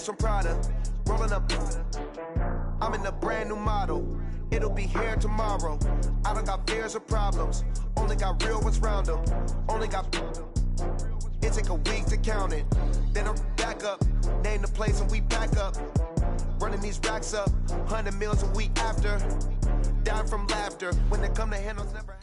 bags from Prada, rolling up. I'm in a brand new model. It'll be here tomorrow. I don't got fears or problems. Only got real ones round them. Only got. It take a week to count it. Then I'm back up. Name the place and we back up. Running these racks up. 100 meals a week after. Dying from laughter. When they come to handles, never.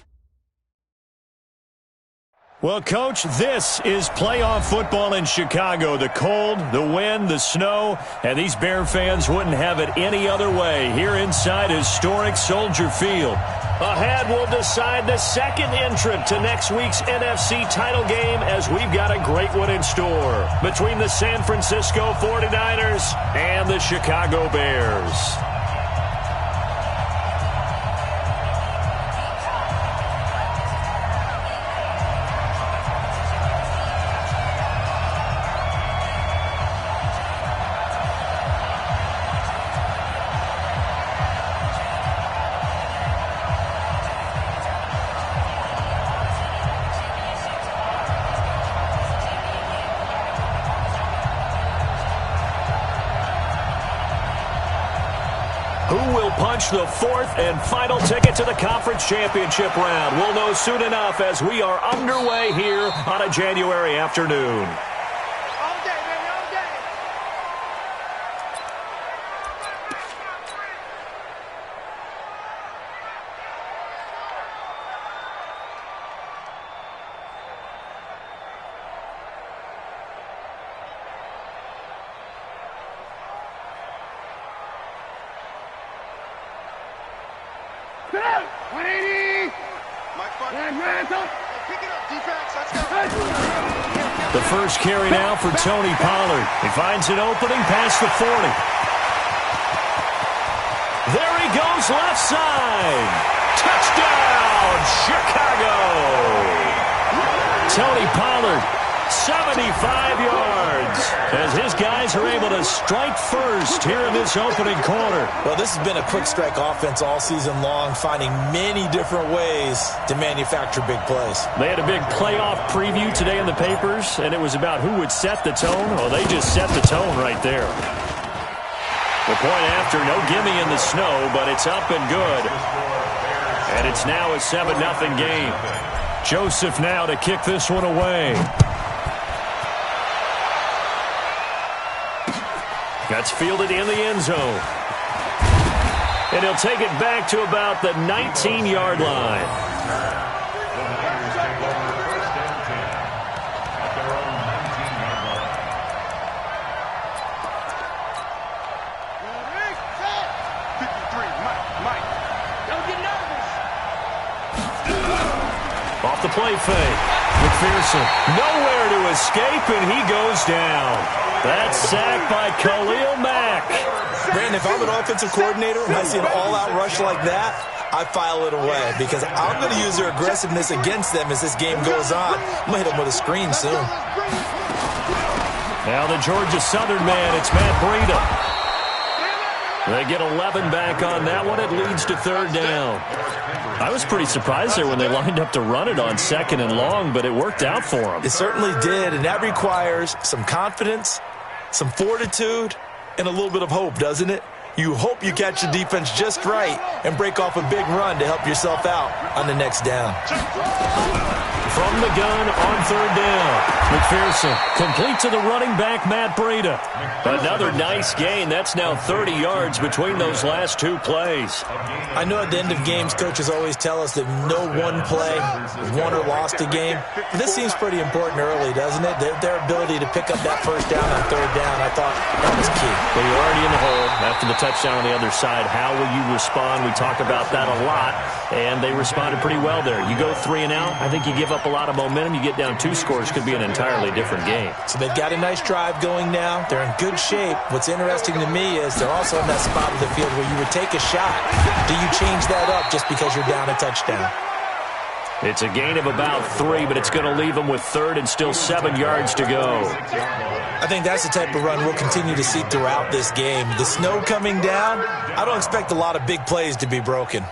Well, Coach, this is playoff football in Chicago. The cold, the wind, the snow, and these Bear fans wouldn't have it any other way here inside historic Soldier Field. Ahead, we'll decide the second entrant to next week's NFC title game as we've got a great one in store between the San Francisco 49ers and the Chicago Bears. The fourth and final ticket to the conference championship round. We'll know soon enough as we are underway here on a January afternoon. All day, baby, all day. Get out! 180! Pick it up, defense. Let's go. The first carry now for Tony Pollard. He finds an opening past the 40. There he goes left side. Touchdown, Chicago! Tony Pollard, 75 yards, as his guys are able to strike first here in this opening quarter. Well, this has been a quick strike offense all season long, finding many different ways to manufacture big plays. They had a big playoff preview today in the papers, and it was about who would set the tone. Well, they just set the tone right there. The point after, no gimme in the snow, but it's up and good. And it's now a 7-0 game. Joseph now to kick this one away. That's fielded in the end zone. And he'll take it back to about the 19-yard line. Off the play fake. McPherson nowhere to escape, and he goes down. That's sacked by Khalil Mack. Brandon, if I'm an offensive coordinator and I see an all-out rush like that, I file it away because I'm going to use their aggressiveness against them as this game goes on. I'm going to hit them with a screen soon. Now the Georgia Southern man, it's Matt Breida. They get 11 back on that one. It leads to third down. I was pretty surprised there when they lined up to run it on second and long, but it worked out for them. It certainly did, and that requires some confidence, some fortitude, and a little bit of hope, doesn't it? You hope you catch the defense just right and break off a big run to help yourself out on the next down. From the gun on third down. McPherson complete to the running back, Matt Breida. Another nice gain. That's now 30 yards between those last two plays. I know at the end of games, coaches always tell us that no one play won or lost a game. But this seems pretty important early, doesn't it? Their ability to pick up that first down on third down, I thought that was key. Well, you're already in the hole after the touchdown on the other side. How will you respond? We talk about that a lot, and they responded pretty well there. You go 3 and out, I think you give up a lot of momentum. You get down 2 scores, could be an entirely different game. So they've got a nice drive going now. They're in good shape. What's interesting to me is they're also in that spot of the field where you would take a shot. Do you change that up just because you're down a touchdown? It's a gain of about 3, but it's going to leave them with third and still 7 yards to go. I think that's the type of run we'll continue to see throughout this game. The snow coming down, I don't expect a lot of big plays to be broken.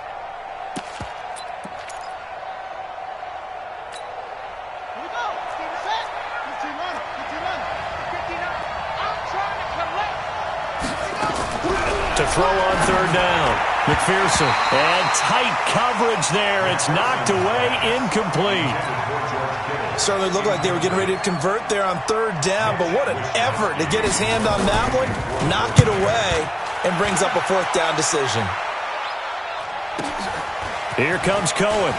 throw on third down. McPherson. And tight coverage there. It's knocked away, incomplete. Certainly looked like they were getting ready to convert there on third down, but what an effort to get his hand on that one, knock it away, and brings up a fourth down decision. Here comes Cohen.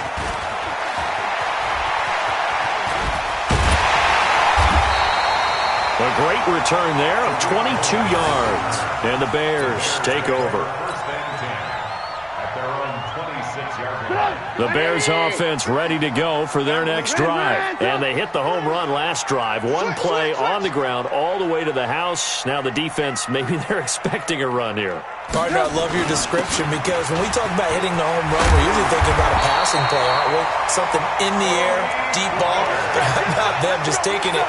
A great return there of 22 yards. And the Bears take over. The Bears offense ready to go for their next drive. And they hit the home run last drive. One play on the ground all the way to the house. Now the defense, maybe they're expecting a run here. Partner, I love your description because when we talk about hitting the home run, we're usually thinking about a passing play, aren't we? Something in the air, deep ball. But how about them just taking it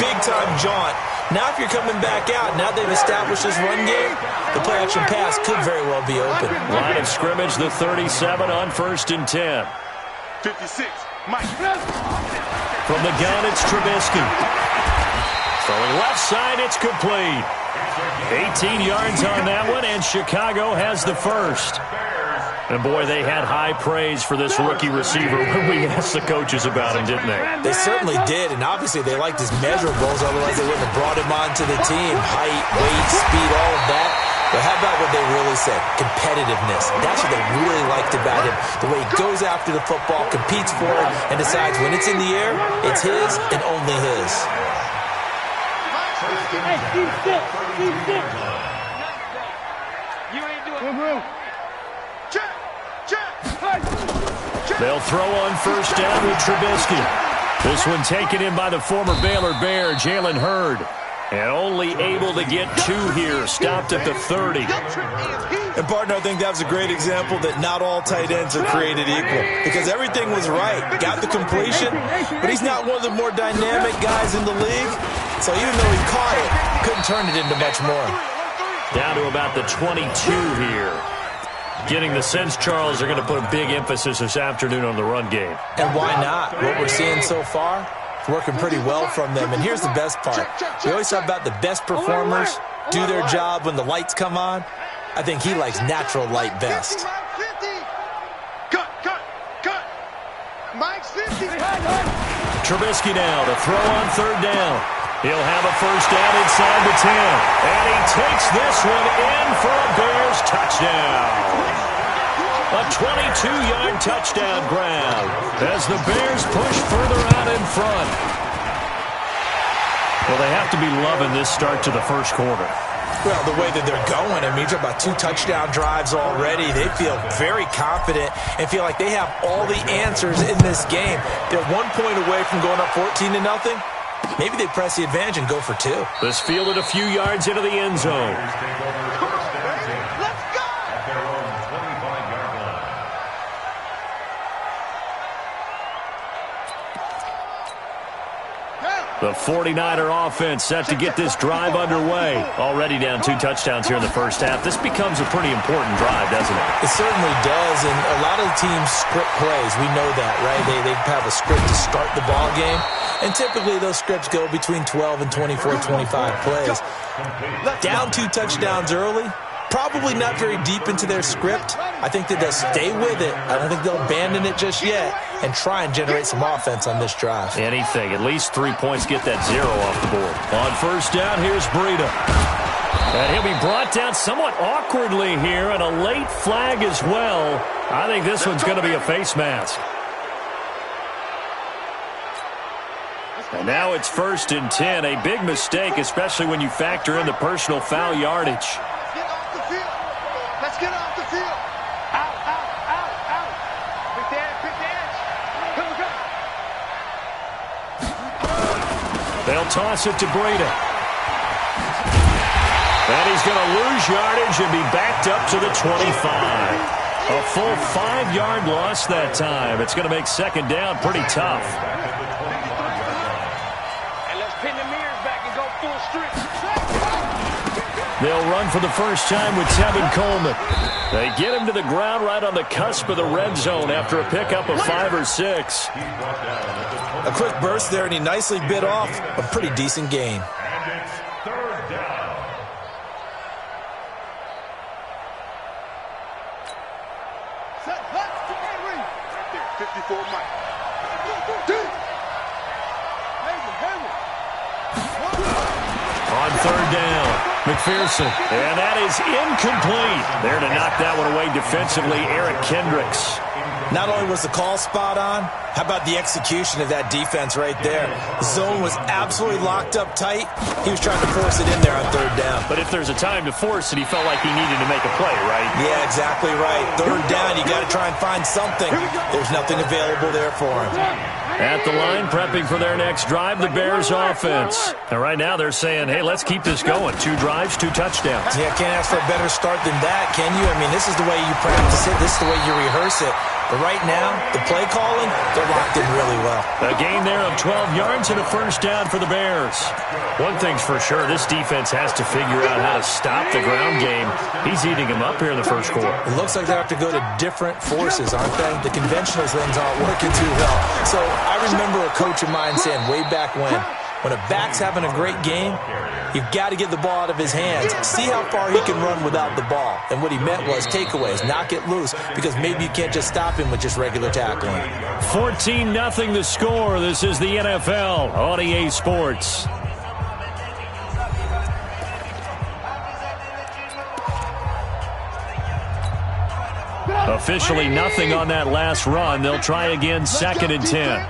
big-time jaunt? Now if you're coming back out, now they've established this run game, the play-action pass could very well be open. Line of scrimmage, the 37 on 1st and 10. 56, Mike. From the gun, it's Trubisky. Throwing left side, it's complete. 18 yards on that one, and Chicago has the first. And, boy, they had high praise for this rookie receiver when we asked the coaches about him, didn't they? They certainly did, and obviously they liked his measurables, otherwise they wouldn't have brought him onto the team. Height, weight, speed, all of that. But how about what they really said? Competitiveness. That's what they really liked about him. The way he goes after the football, competes for it, and decides when it's in the air, it's his and only his. You ain't doing They'll throw on first down with Trubisky. This one taken in by the former Baylor Bear, Jalen Hurd. And only able to get 2 here, stopped at the 30. And, partner, I think that was a great example that not all tight ends are created equal. Because everything was right. Got the completion, but he's not one of the more dynamic guys in the league. So even though he caught it, couldn't turn it into much more. Down to about the 22 here. Getting the sense, Charles, they're going to put a big emphasis this afternoon on the run game. And why not? What we're seeing so far, it's working pretty well from them. And here's the best part. We always talk about the best performers do their job when the lights come on. I think he likes natural light best. Cut. Mike's 50. Trubisky now to throw on third down. He'll have a first down inside the 10. And he takes this one in for a Bears touchdown. A 22-yard touchdown grab as the Bears push further out in front. Well, they have to be loving this start to the first quarter. Well, the way that they're going, I mean, you're talking about 2 touchdown drives already. They feel very confident and feel like they have all the answers in this game. They're 1 point away from going up 14-0. Maybe they press the advantage and go for 2. This fielded a few yards into the end zone. Let's go! The 49er offense set to get this drive underway. Already down 2 touchdowns here in the first half. This becomes a pretty important drive, doesn't it? It certainly does, and a lot of the teams script plays. We know that, right? They have a script to start the ball game, and typically those scripts go between 12 and 24, 25 plays. Down 2 touchdowns early, probably not very deep into their script. I think that they'll stay with it. I don't think they'll abandon it just yet and try and generate some offense on this drive. Anything. At least 3 points, get that 0 off the board. On first down, here's Breida. And he'll be brought down somewhat awkwardly here, and a late flag as well. I think this one's going to be a face mask. And now it's 1st and 10. A big mistake, especially when you factor in the personal foul yardage. Get off the field. Let's get off the field. Out. Pick the edge. Go. They'll toss it to Breida. And he's going to lose yardage and be backed up to the 25. A full 5-yard loss that time. It's going to make second down pretty tough. And let's pin the mirrors back and go full strip. They'll run for the first time with Tevin Coleman. They get him to the ground right on the cusp of the red zone after a pickup of 5 or 6. A quick burst there, and he nicely bit off a pretty decent gain. 54 Mike. On third down, McPherson. And that is incomplete. There to knock that one away defensively, Eric Kendricks. Not only was the call spot on, how about the execution of that defense right there? The zone was absolutely locked up tight. He was trying to force it in there on third down. But if there's a time to force it, he felt like he needed to make a play, right? Yeah, exactly right. Third down, you got to try and find something. There's nothing available there for him. At the line, prepping for their next drive, the Bears offense. And right now they're saying, hey, let's keep this going. 2 drives, 2 touchdowns. Yeah, can't ask for a better start than that, can you? I mean, this is the way you practice it. This is the way you rehearse it. But right now, the play calling, they're locked in really well. A gain there of 12 yards and a first down for the Bears. One thing's for sure, this defense has to figure out how to stop the ground game. He's eating them up here in the first quarter. It looks like they have to go to different forces, aren't they? The conventional things aren't working too well. So I remember a coach of mine saying way back when a back's having a great game, you've got to get the ball out of his hands. See how far he can run without the ball. And what he meant was takeaways, knock it loose, because maybe you can't just stop him with just regular tackling. 14-0 the score. This is the NFL on EA Sports. Officially nothing on that last run. They'll try again, 2nd and 10.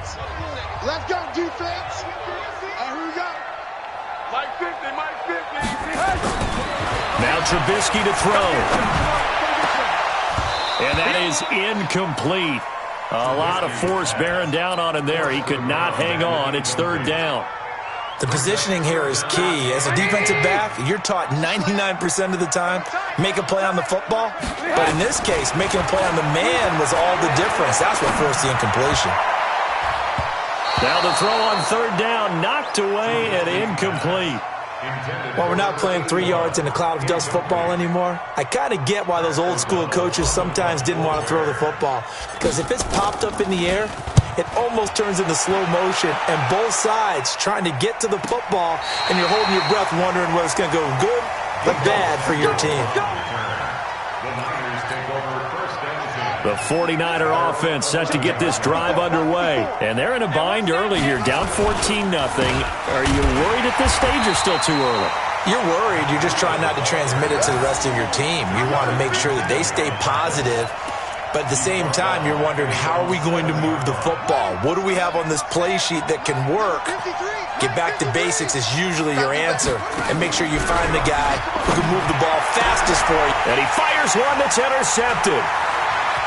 Let's go, defense. Here we go. Mike 50, Mike 50. Now Trubisky to throw. And that is incomplete. A lot of force bearing down on him there. He could not hang on. It's 3rd down. The positioning here is key. As a defensive back, you're taught 99% of the time, make a play on the football. But in this case, making a play on the man was all the difference. That's what forced the incompletion. Now the throw on 3rd down, knocked away and incomplete. Well, we're not playing 3 yards in a cloud of dust football anymore. I kind of get why those old school coaches sometimes didn't want to throw the football. Because if it's popped up in the air, it almost turns into slow motion, and both sides trying to get to the football, and you're holding your breath wondering whether it's going to go good or bad for your team. The 49er offense set to get this drive underway. And they're in a bind early here, down 14-0. Are you worried at this stage or still too early? You're worried. You're just trying not to transmit it to the rest of your team. You want to make sure that they stay positive. But at the same time, you're wondering, how are we going to move the football? What do we have on this play sheet that can work? Get back to basics is usually your answer. And make sure you find the guy who can move the ball fastest for you. And he fires one that's intercepted.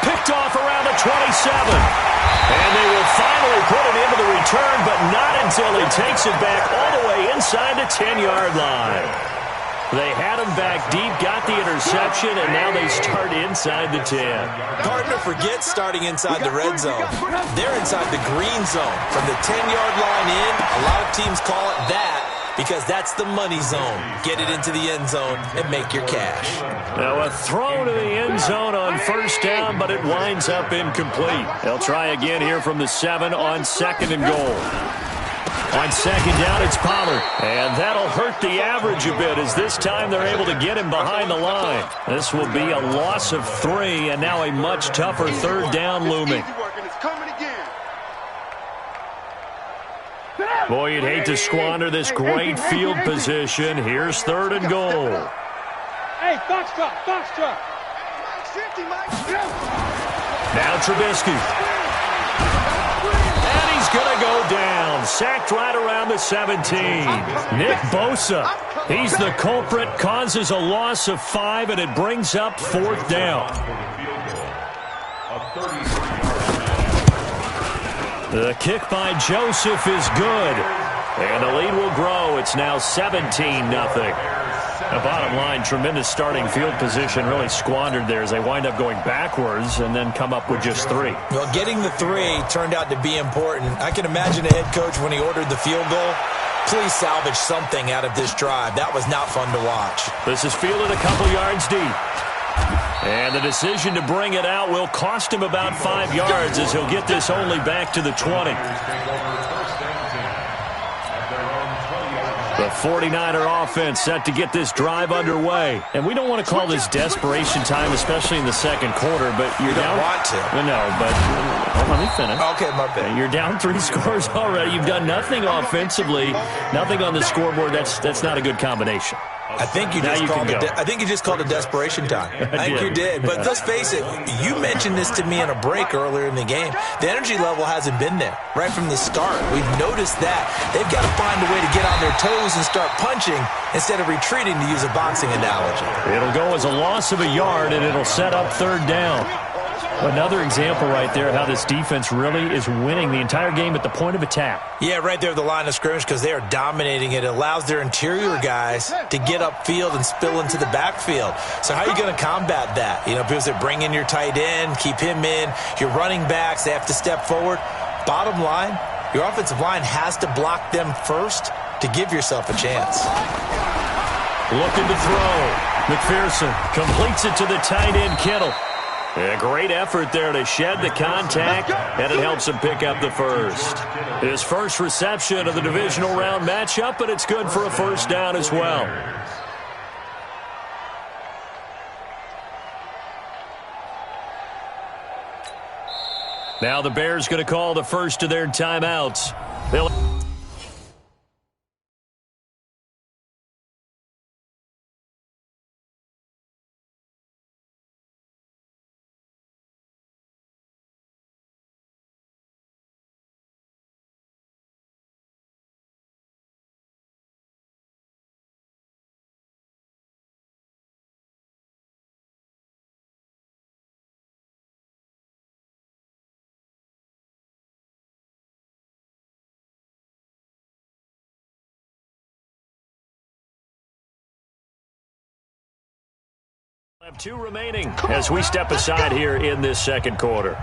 Picked off around the 27. And they will finally put it into the return, but not until he takes it back all the way inside the 10-yard line. They had him back deep, got the interception, and now they start inside the 10. Partner forgets starting inside the red zone. They're inside the green zone. From the 10-yard line in, a lot of teams call it that because that's the money zone. Get it into the end zone and make your cash. Now a throw to the end zone on 1st down, but it winds up incomplete. They'll try again here from the 7 on 2nd and goal. On 2nd down, it's Pollard. And that'll hurt the average a bit as this time they're able to get him behind the line. This will be a loss of 3, and now a much tougher 3rd down looming. Boy, you'd hate to squander this great field position. Here's 3rd and goal. Hey, Foxtrot. Now Trubisky. And he's going to go down. Sacked right around the 17. Nick Bosa. He's the culprit. Causes a loss of 5, and it brings up 4th down. The kick by Joseph is good. And the lead will grow. It's now 17-0. The bottom line, tremendous starting field position, really squandered there as they wind up going backwards and then come up with just 3. Well, getting the 3 turned out to be important. I can imagine a head coach when he ordered the field goal. Please salvage something out of this drive. That was not fun to watch. This is fielded a couple yards deep. And the decision to bring it out will cost him about 5 yards as he'll get this only back to the 20. The 49er offense set to get this drive underway. And we don't want to call this desperation time, especially in the second quarter, but you're down. Don't want to. No, but let me finish. Okay, my bad. You're down 3 scores already. You've done nothing offensively, nothing on the scoreboard. That's not a good combination. I think you just called it desperation time. I think you did. But let's face it, you mentioned this to me in a break earlier in the game. The energy level hasn't been there right from the start. We've noticed that. They've got to find a way to get on their toes and start punching instead of retreating, to use a boxing analogy. It'll go as a loss of a yard, and it'll set up 3rd down. Another example right there how this defense really is winning the entire game at the point of attack. Yeah, right there at the line of scrimmage, because they are dominating it. It allows their interior guys to get upfield and spill into the backfield. So how are you going to combat that? You know, people say bring in your tight end, keep him in. Your running backs, they have to step forward. Bottom line, your offensive line has to block them first to give yourself a chance. Looking to throw. McPherson completes it to the tight end, Kittle. A great effort there to shed the contact, and it helps him pick up the first. His first reception of the divisional round matchup, but it's good for a 1st down as well. Now the Bears going to call the first of their timeouts. Have 2 remaining as we step aside here in this second quarter.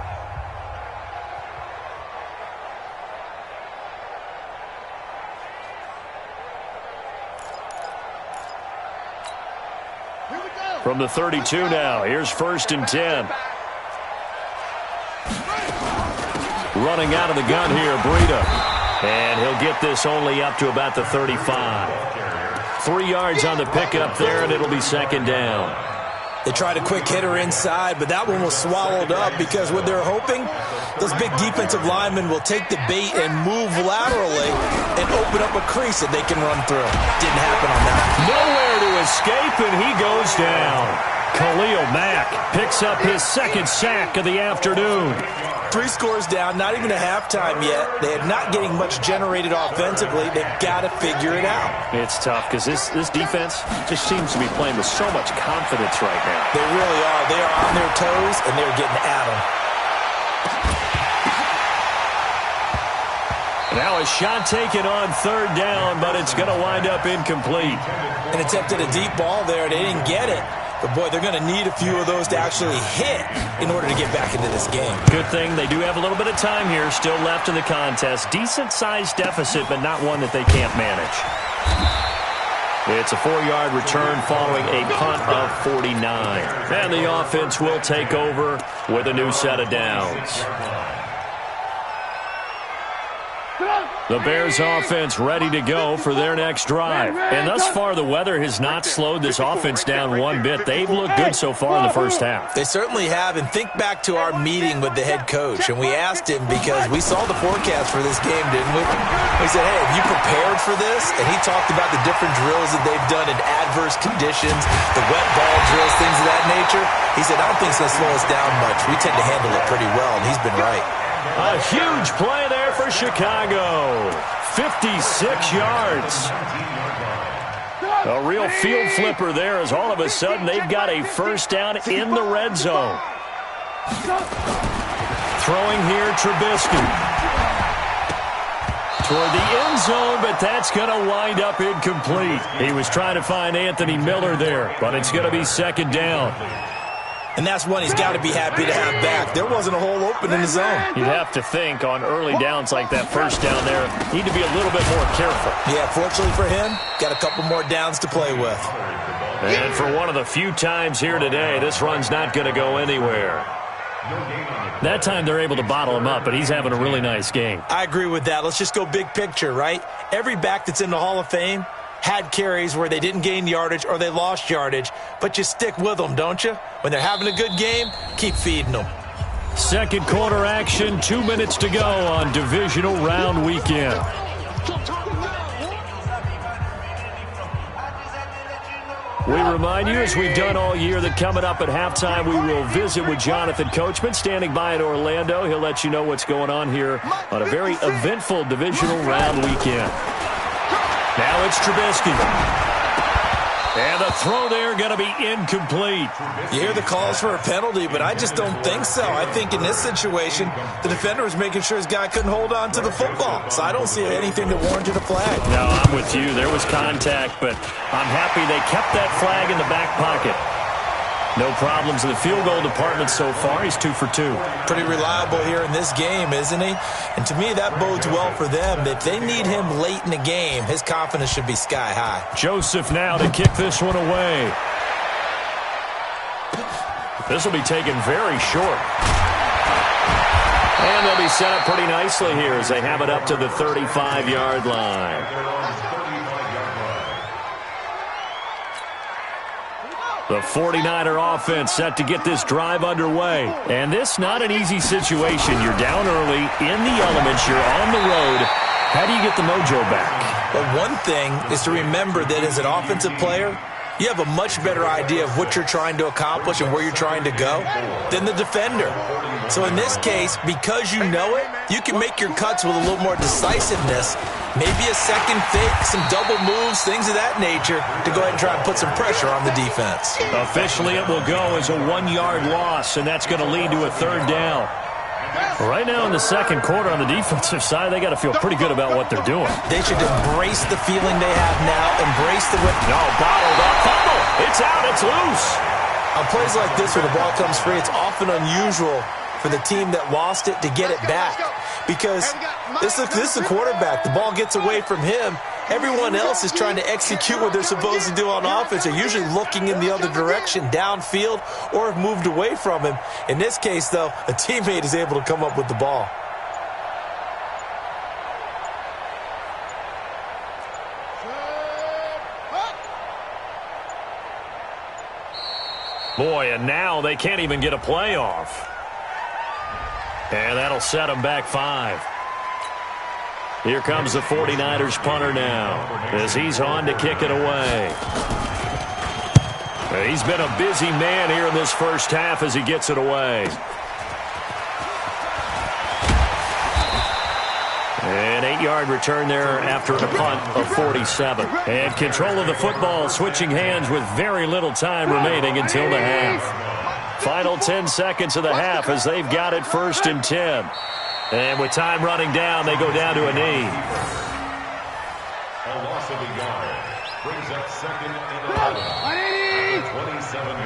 From the 32 now, here's 1st and 10. Running out of the gun here, Breida. And he'll get this only up to about the 35. 3 yards on the pickup there, and it'll be 2nd down. They tried a quick hitter inside, but that one was swallowed up because what they're hoping, those big defensive linemen will take the bait and move laterally and open up a crease that they can run through. Didn't happen on that. Nowhere to escape, and he goes down. Khalil Mack picks up his 2nd sack of the afternoon. 3 scores down, not even a halftime yet. They are not getting much generated offensively. They've got to figure it out. It's tough because this defense just seems to be playing with so much confidence right now. They really are. They are on their toes, and they're getting at them. Now a shot taken on 3rd down, but it's going to wind up incomplete. An attempt at a deep ball there. They didn't get it. But, boy, they're going to need a few of those to actually hit in order to get back into this game. Good thing they do have a little bit of time here still left in the contest. Decent-sized deficit, but not one that they can't manage. It's a 4-yard return following a punt of 49. And the offense will take over with a new set of downs. The Bears offense ready to go for their next drive. And thus far, the weather has not slowed this offense down one bit. They've looked good so far in the first half. They certainly have. And think back to our meeting with the head coach. And we asked him because we saw the forecast for this game, didn't we? We said, hey, have you prepared for this? And he talked about the different drills that they've done in adverse conditions, the wet ball drills, things of that nature. He said, I don't think it's going to slow us down much. We tend to handle it pretty well, and he's been right. A huge play there for Chicago. 56 yards. A real field flipper there as all of a sudden they've got a 1st down in the red zone. Throwing here, Trubisky. Toward the end zone, but that's going to wind up incomplete. He was trying to find Anthony Miller there, but it's going to be 2nd down. And that's one he's got to be happy to have back. There wasn't a hole open in the zone. You'd have to think on early downs like that 1st down there, need to be a little bit more careful. Yeah, fortunately for him, got a couple more downs to play with. And for one of the few times here today, this run's not going to go anywhere. That time they're able to bottle him up, but he's having a really nice game. I agree with that. Let's just go big picture, right? Every back that's in the Hall of Fame had carries where they didn't gain yardage or they lost yardage, but you stick with them, don't you? When they're having a good game, keep feeding them. Second quarter action, 2 minutes to go on divisional round weekend. We remind you, as we've done all year, that coming up at halftime, we will visit with Jonathan Coachman, standing by in Orlando. He'll let you know what's going on here on a very eventful divisional round weekend. Now it's Trubisky. And the throw there going to be incomplete. You hear the calls for a penalty, but I just don't think so. I think in this situation, the defender was making sure his guy couldn't hold on to the football. So I don't see anything that warranted a flag. No, I'm with you. There was contact, but I'm happy they kept that flag in the back pocket. No problems in the field goal department so far. He's 2 for 2. Pretty reliable here in this game, isn't he? And to me, that bodes well for them. If they need him late in the game, his confidence should be sky high. Joseph now to kick this one away. This will be taken very short. And they'll be set up pretty nicely here as they have it up to the 35-yard line. The 49er offense set to get this drive underway. And this not an easy situation. You're down early, in the elements, you're on the road. How do you get the mojo back? Well, one thing is to remember that as an offensive player, you have a much better idea of what you're trying to accomplish and where you're trying to go than the defender. So in this case, because you know it, you can make your cuts with a little more decisiveness. Maybe a second fake, some double moves, things of that nature to go ahead and try and put some pressure on the defense. Officially, it will go as a 1-yard loss, and that's going to lead to a third down. Right now in the second quarter on the defensive side, they got to feel pretty good about what they're doing. They should embrace the feeling they have now, embrace the win. No, bottled up. Fumble. It's out. It's loose. On plays like this where the ball comes free, it's often unusual for the team that lost it to get it back. Because this is a quarterback. The ball gets away from him. Everyone else is trying to execute what they're supposed to do on offense. They're usually looking in the other direction, downfield, or have moved away from him. In this case, though, a teammate is able to come up with the ball. Boy, and now they can't even get a play off. And that'll set them back 5. Here comes the 49ers punter now as he's on to kick it away. He's been a busy man here in this first half as he gets it away. An 8-yard return there after a punt of 47. And control of the football, switching hands with very little time remaining until the half. Final 10 seconds of the half as they've got it 1st and 10. And with time running down, they go down to a knee. A loss of a yard brings up 2nd and 11.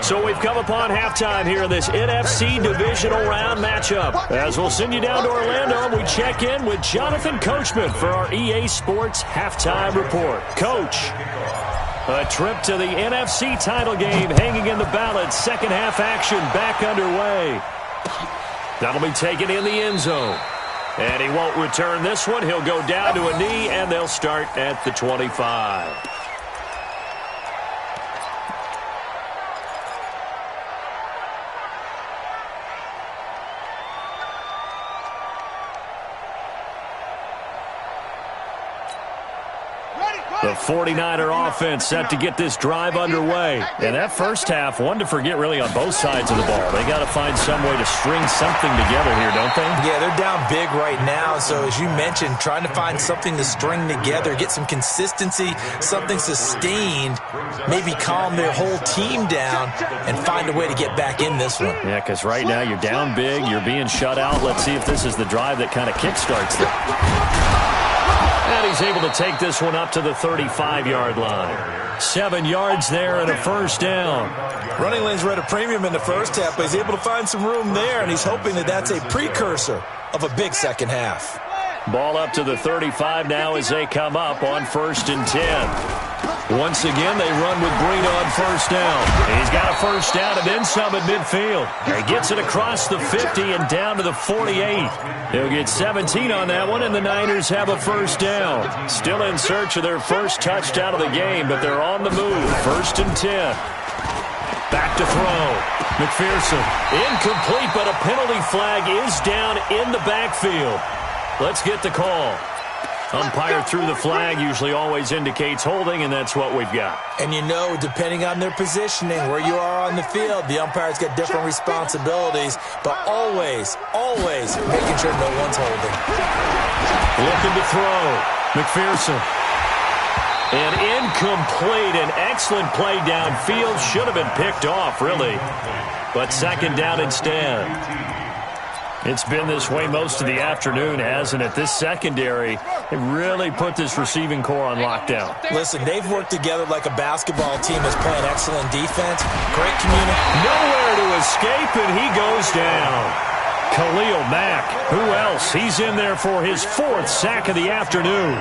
So we've come upon halftime here in this NFC divisional round matchup. As we'll send you down to Orlando, and we check in with Jonathan Coachman for our EA Sports halftime report. Coach, a trip to the NFC title game hanging in the balance. Second half action back underway. That'll be taken in the end zone. And he won't return this one. He'll go down to a knee, and they'll start at the 25. The 49er offense set to get this drive underway. And that first half, one to forget really on both sides of the ball. They got to find some way to string something together here, don't they? Yeah, they're down big right now. So as you mentioned, trying to find something to string together, get some consistency, something sustained, maybe calm their whole team down and find a way to get back in this one. Yeah, because right now you're down big, you're being shut out. Let's see if this is the drive that kind of kickstarts them. And he's able to take this one up to the 35-yard line. 7 yards there and a first down. Running lanes were at a premium in the first half, but he's able to find some room there, and he's hoping that that's a precursor of a big second half. Ball up to the 35 now as they come up on 1st and 10. Once again, they run with Breida on first down. He's got a first down and then some at midfield. He gets it across the 50 and down to the 48. He'll get 17 on that one, and the Niners have a first down. Still in search of their first touchdown of the game, but they're on the move. 1st and 10. Back to throw. McPherson. Incomplete, but a penalty flag is down in the backfield. Let's get the call. Umpire threw the flag, usually always indicates holding, and that's what we've got. And you know, depending on their positioning, where you are on the field, the umpire's got different responsibilities, but always, always making sure no one's holding. Looking to throw. McPherson. And incomplete. An excellent play downfield. Should have been picked off, really. But 2nd down instead. It's been this way most of the afternoon, hasn't it? This secondary, it really put this receiving core on lockdown. Listen, they've worked together like a basketball team that's playing excellent defense. Great communication. Nowhere to escape, and he goes down. Khalil Mack. Who else? He's in there for his 4th sack of the afternoon.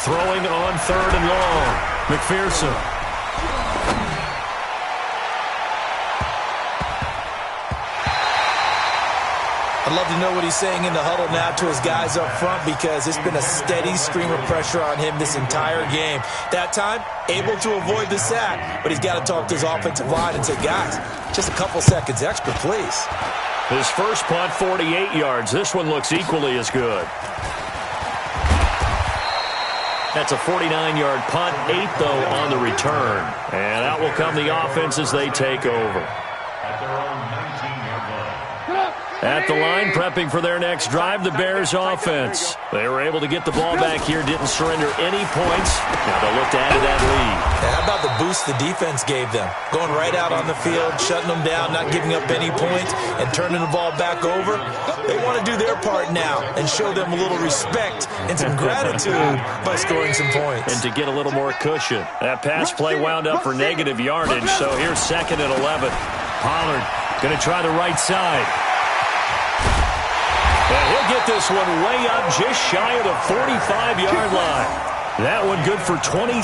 Throwing on 3rd and long. McPherson. I'd love to know what he's saying in the huddle now to his guys up front, because it's been a steady stream of pressure on him this entire game. That time, able to avoid the sack, but he's got to talk to his offensive line and say, guys, just a couple seconds extra, please. His first punt, 48 yards. This one looks equally as good. That's a 49-yard punt, 8, though, on the return. And out will come the offense as they take over. At the line, prepping for their next drive, the Bears offense. They were able to get the ball back here, didn't surrender any points. Now they'll look to add to that lead. How about the boost the defense gave them? Going right out on the field, shutting them down, not giving up any points, and turning the ball back over. They want to do their part now and show them a little respect and some gratitude by scoring some points. And to get a little more cushion. That pass play wound up for negative yardage, so here's 2nd and 11. Pollard going to try the right side. And he'll get this one way up just shy of the 45-yard line. That one good for 26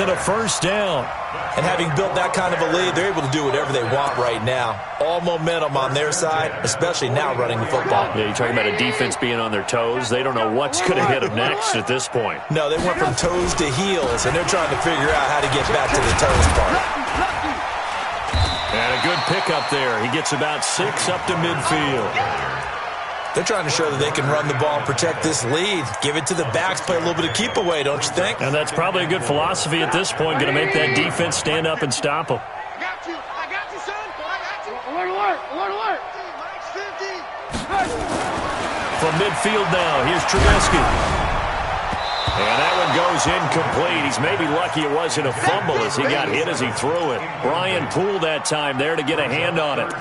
and a first down. And having built that kind of a lead, they're able to do whatever they want right now. All momentum on their side, especially now running the football. Yeah, you're talking about a defense being on their toes. They don't know what's going to hit them next at this point. No, they went from toes to heels, and they're trying to figure out how to get back to the toes part. And a good pickup there. He gets about 6 up to midfield. They're trying to show that they can run the ball and protect this lead. Give it to the backs, play a little bit of keep away, don't you think? And that's probably a good philosophy at this point, going to make that defense stand up and stop them. I got you, son. I got you. Alert. From midfield now, here's Trubisky. And that one goes incomplete. He's maybe lucky it wasn't a fumble as he got hit as he threw it. Brian Poole that time there to get a hand on it.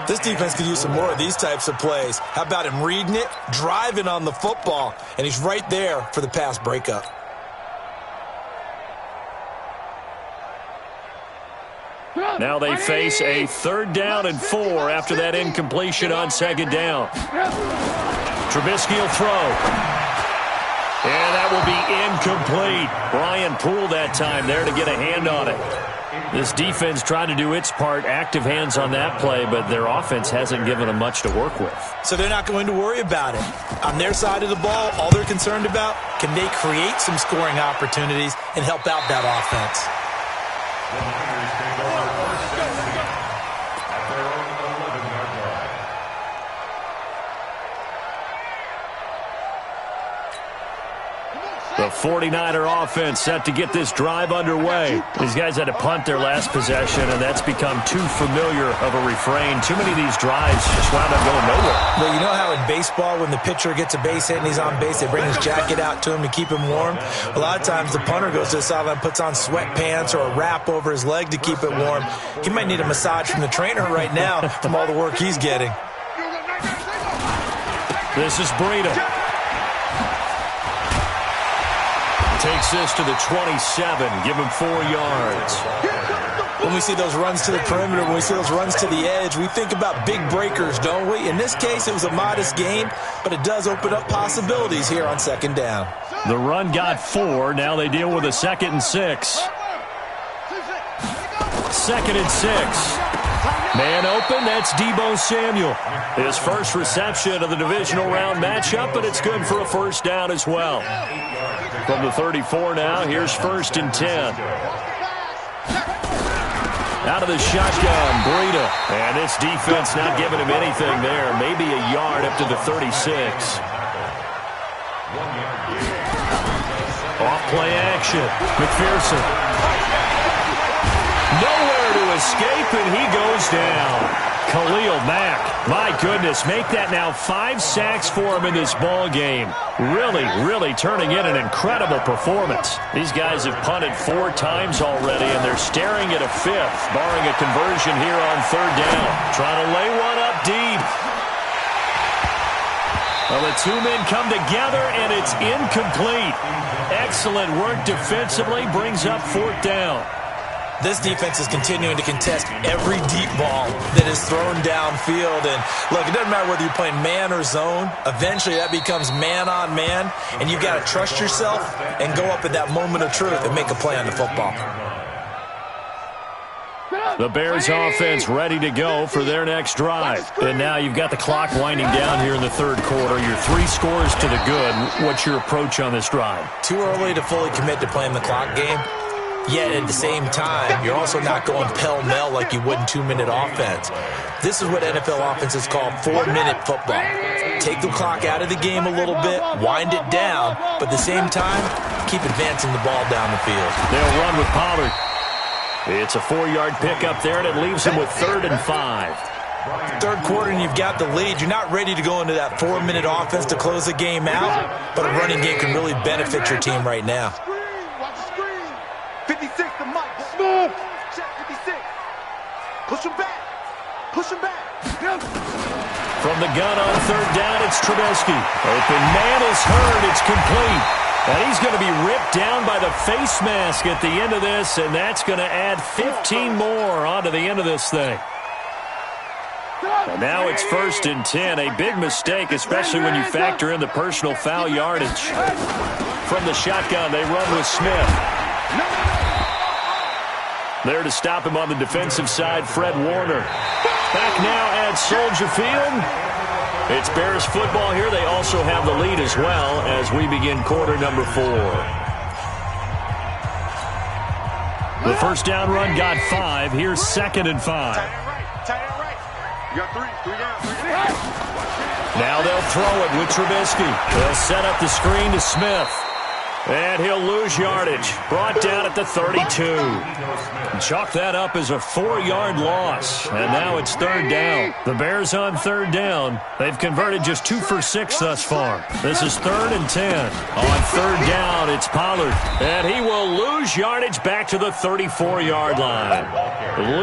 This defense could use some more of these types of plays. How about him reading it, driving on the football, and he's right there for the pass breakup. Now they face a 3rd down and 4 after that incompletion on 2nd down. Trubisky will throw. And that will be incomplete. Brian Poole that time there to get a hand on it. This defense tried to do its part, active hands on that play, but their offense hasn't given them much to work with. So they're not going to worry about it. On their side of the ball, all they're concerned about, can they create some scoring opportunities and help out that offense? The 49er offense set to get this drive underway. These guys had to punt their last possession, and that's become too familiar of a refrain. Too many of these drives just wound up going nowhere. Well, you know how in baseball, when the pitcher gets a base hit and he's on base, they bring his jacket out to him to keep him warm? A lot of times the punter goes to the sideline, puts on sweatpants or a wrap over his leg to keep it warm. He might need a massage from the trainer right now from all the work he's getting. This is Breida. Takes this to the 27. Give him 4 yards. When we see those runs to the perimeter, when we see those runs to the edge, we think about big breakers, don't we? In this case, it was a modest gain, but it does open up possibilities here on second down. The run got 4. Now they deal with a 2nd and 6. 2nd and 6. Man open, that's Deebo Samuel. His first reception of the divisional round matchup, but it's good for a first down as well. From the 34 now, here's 1st and 10. Out of the shotgun, Breida. And this defense not giving him anything there. Maybe a yard up to the 36. Off play action. McPherson. Nowhere to escape, and he goes down. Khalil Mack, my goodness, make that now 5 sacks for him in this ball game. Really turning in an incredible performance. These guys have punted 4 times already, and they're staring at a 5th, barring a conversion here on 3rd down. Trying to lay one up deep. Well, the 2 men come together, and it's incomplete. Excellent work defensively, brings up 4th down. This defense is continuing to contest every deep ball that is thrown downfield. And, look, it doesn't matter whether you're playing man or zone. Eventually, that becomes man-on-man, and you've got to trust yourself and go up at that moment of truth and make a play on the football. The Bears offense ready to go for their next drive. And now you've got the clock winding down here in the 3rd quarter. You're 3 scores to the good. What's your approach on this drive? Too early to fully commit to playing the clock game. Yet at the same time, you're also not going pell-mell like you would in 2-minute offense. This is what NFL offenses call 4-minute football. Take the clock out of the game a little bit, wind it down, but at the same time, keep advancing the ball down the field. They'll run with Pollard. It's a 4-yard pickup there, and it leaves them with 3rd and 5. 3rd quarter, and you've got the lead. You're not ready to go into that 4-minute offense to close the game out, but a running game can really benefit your team right now. 56 to Mike. Smooth. Check 56. Push him back. Push him back. From the gun on 3rd down, it's Trubisky. Open man is heard. It's complete. And he's going to be ripped down by the face mask at the end of this, and that's going to add 15 more onto the end of this thing. And now it's 1st and 10. A big mistake, especially when you factor in the personal foul yardage. From the shotgun, they run with Smith. There to stop him on the defensive side, Fred Warner. Back now at Soldier Field. It's Bears football here. They also have the lead as well as we begin quarter number 4. The first down run got 5. Here's 2nd and 5. Tight end right. You got 3 down. Now they'll throw it with Trubisky. They'll set up the screen to Smith. And he'll lose yardage. Brought down at the 32. Chalk that up as a 4-yard loss. And now it's 3rd down. The Bears on 3rd down. They've converted just 2 for 6 thus far. This is 3rd and 10. On 3rd down, it's Pollard. And he will lose yardage back to the 34-yard line.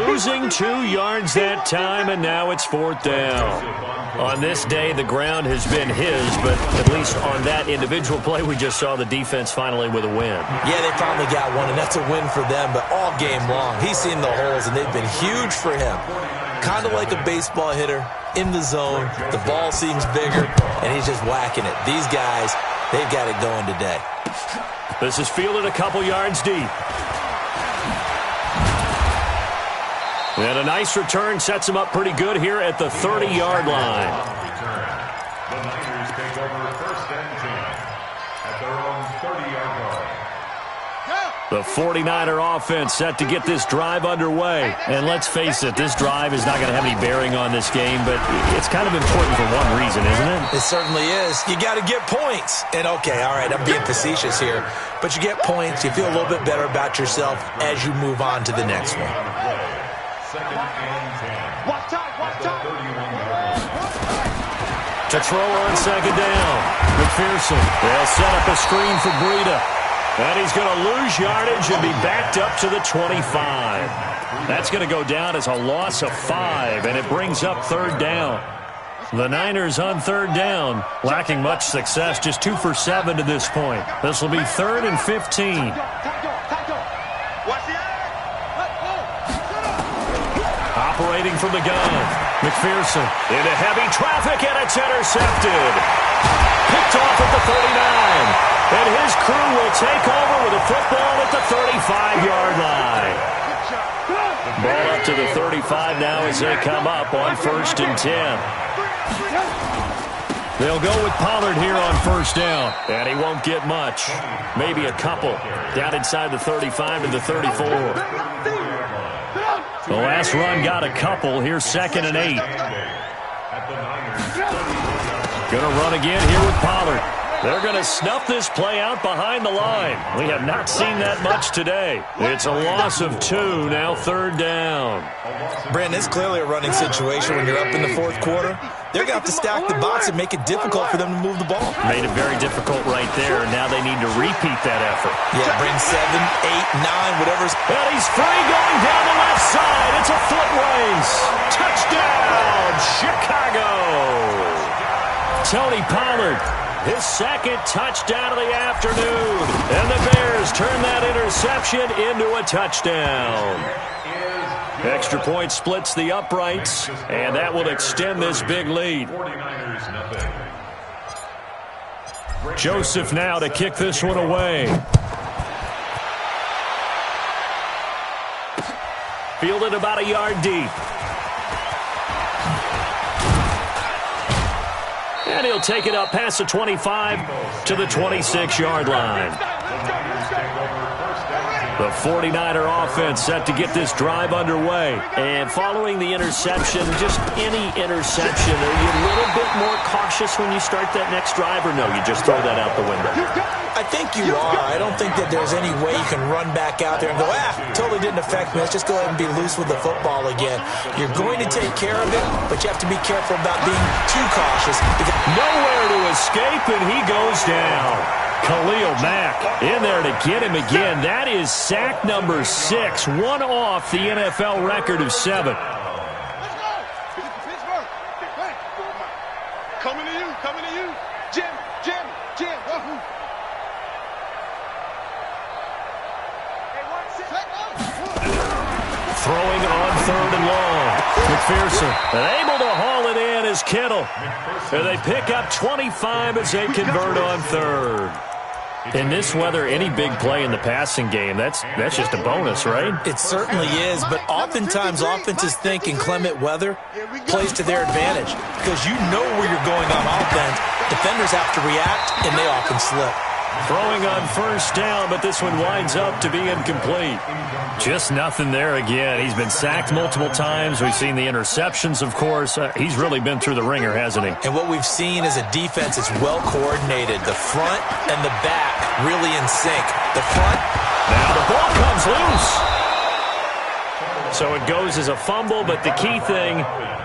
Losing 2 yards that time, and now it's 4th down. On this day, the ground has been his, but at least on that individual play, we just saw the defense finally with a win. Yeah, they finally got one, and that's a win for them, but all game long, he's seen the holes, and they've been huge for him. Kind of like a baseball hitter in the zone. The ball seems bigger, and he's just whacking it. These guys, they've got it going today. This is fielded a couple yards deep. And a nice return sets him up pretty good here at the 30-yard line. The Niners take over 1st and 10 at their own 30-yard line. The 49er offense set to get this drive underway. And let's face it, this drive is not going to have any bearing on this game, but it's kind of important for one reason, isn't it? It certainly is. You got to get points. And, okay, all right, I'm being facetious here, but you get points, you feel a little bit better about yourself as you move on to the next one. 2nd and 10. Watch out. To throw on 2nd down. McPherson. They'll set up a screen for Breida. And he's going to lose yardage and be backed up to the 25. That's going to go down as a loss of 5, and it brings up 3rd down. The Niners on 3rd down, lacking much success, just 2 for 7 to this point. This will be 3rd and 15. Watch the eye. Operating from the gun. McPherson into heavy traffic, and it's intercepted. Picked off at the 39. And his crew will take over with a football at the 35-yard line. Ball up to the 35 now as they come up on 1st and 10. They'll go with Pollard here on 1st down. And he won't get much. Maybe a couple. Down inside the 35 to the 34. The last run got a couple. Here's 2nd and 8. Going to run again here with Pollard. They're going to snuff this play out behind the line. We have not seen that much today. It's a loss of 2, now 3rd down. Brandon, it's clearly a running situation when you're up in the 4th quarter. They're going to have to stack the box and make it difficult for them to move the ball. Made it very difficult right there, and now they need to repeat that effort. Yeah, bring 7, 8, 9, whatever's. And he's free going down the left side. It's a foot race. Touchdown, Chicago. Tony Pollard. His 2nd touchdown of the afternoon. And the Bears turn that interception into a touchdown. Extra point splits the uprights, and that will extend this big lead. Joseph now to kick this one away. Fielded about a yard deep. And he'll take it up past the 25 to the 26-yard line. The 49er offense set to get this drive underway. And following the interception, just any interception, are you a little bit more cautious when you start that next drive, or no, you just throw that out the window? I think you are. I don't think that there's any way you can run back out there and go, totally didn't affect me. Let's just go ahead and be loose with the football again. You're going to take care of it, but you have to be careful about being too cautious. Nowhere to escape, and he goes down. Khalil Mack in there to get him again. That is sack number 6, one off the NFL record of 7. Coming to you. Jim. Throwing on 3rd and long. McPherson able to haul it in as Kittle. And they pick up 25 as they convert on 3rd. In this weather, any big play in the passing game, that's just a bonus, right? It certainly is, but oftentimes offenses think in clement weather plays to their advantage because you know where you're going on offense. Defenders have to react, and they often slip. Throwing on 1st down, but this one winds up to be incomplete. Just nothing there again. He's been sacked multiple times. We've seen the interceptions, of course. He's really been through the ringer, hasn't he? And what we've seen is a defense that's well coordinated. The front and the back really in sync. The front. Now the ball comes loose. So it goes as a fumble, but the key thing,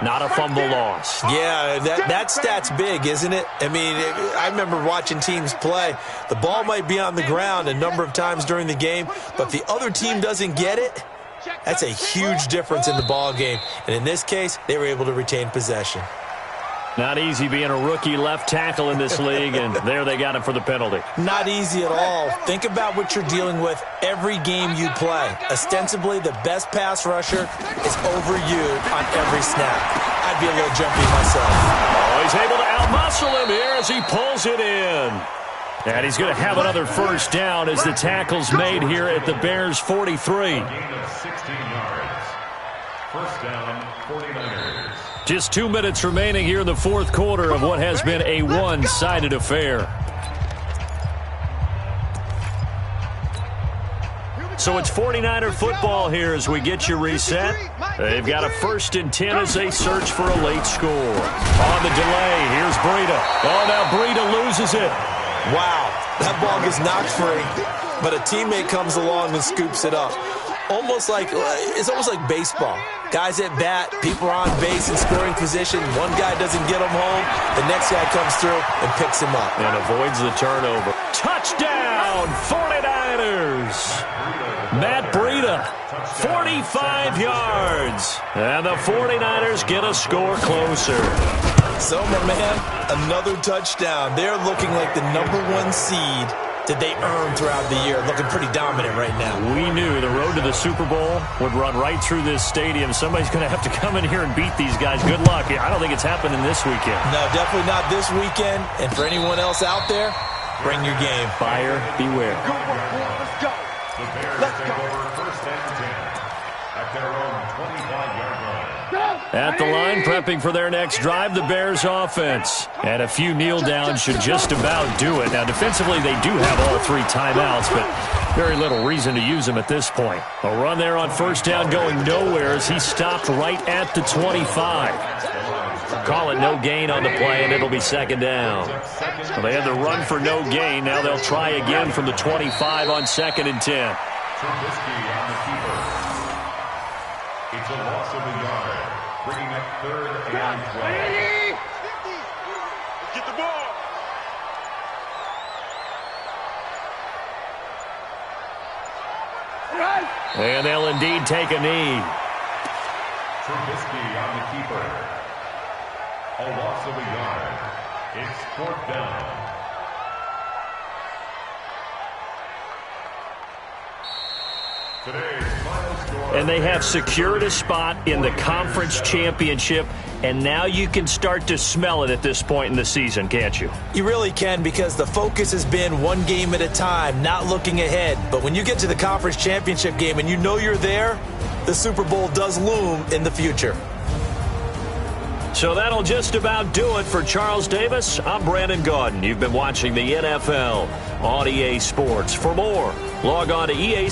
not a fumble loss. Yeah, that stat's big, isn't it? I mean, I remember watching teams play. The ball might be on the ground a number of times during the game, but if the other team doesn't get it, that's a huge difference in the ball game. And in this case, they were able to retain possession. Not easy being a rookie left tackle in this league, and there they got him for the penalty. Not easy at all. Think about what you're dealing with every game you play. Ostensibly, the best pass rusher is over you on every snap. I'd be a little jumpy myself. Oh, he's able to outmuscle him here as he pulls it in. And he's going to have another 1st down as the tackle's made here at the Bears' 43. Gain of 16 yards. 1st down, 49ers. Just 2 minutes remaining here in the 4th quarter of what has been a one-sided affair. So it's 49er football here as we get you reset. They've got a 1st and 10 as they search for a late score. On the delay, here's Breida. Oh, now Breida loses it. Wow, that ball gets knocked free, but a teammate comes along and scoops it up. It's almost like baseball. Guys at bat, people are on base in scoring position. One guy doesn't get him home. The next guy comes through and picks him up. And avoids the turnover. Touchdown, 49ers. Matt Breida, 45 yards. And the 49ers get a score closer. So, my man, another touchdown. They're looking like the #1 seed did they earn throughout the year? Looking pretty dominant right now. We knew the road to the Super Bowl would run right through this stadium. Somebody's going to have to come in here and beat these guys. Good luck. I don't think it's happening this weekend. No, definitely not this weekend. And for anyone else out there, bring your game. Buyer beware. Let's go. The Bears take over first and 10 at their own 25-yard line. At the line, prepping for their next drive, the Bears offense. And a few kneel downs should just about do it. Now, defensively, they do have all 3 timeouts, but very little reason to use them at this point. A run there on first down going nowhere as he stopped right at the 25. Call it no gain on the play, and it'll be second down. Well, they had the run for no gain. Now they'll try again from the 25 on second and 10. Trubisky on the keeper. It's a loss of a yard, bringing up third and 12. Let's get the ball. And they'll indeed take a knee. Trubisky on the keeper. A loss of a yard. It's fourth down. Today's final score. And they have secured a spot in the conference championship, and now you can start to smell it at this point in the season, can't you? You really can, because the focus has been one game at a time, not looking ahead. But when you get to the conference championship game and you know you're there, the Super Bowl does loom in the future. So that'll just about do it for Charles Davis. I'm Brandon Gaudin. You've been watching the NFL on EA Sports. For more, log on to EA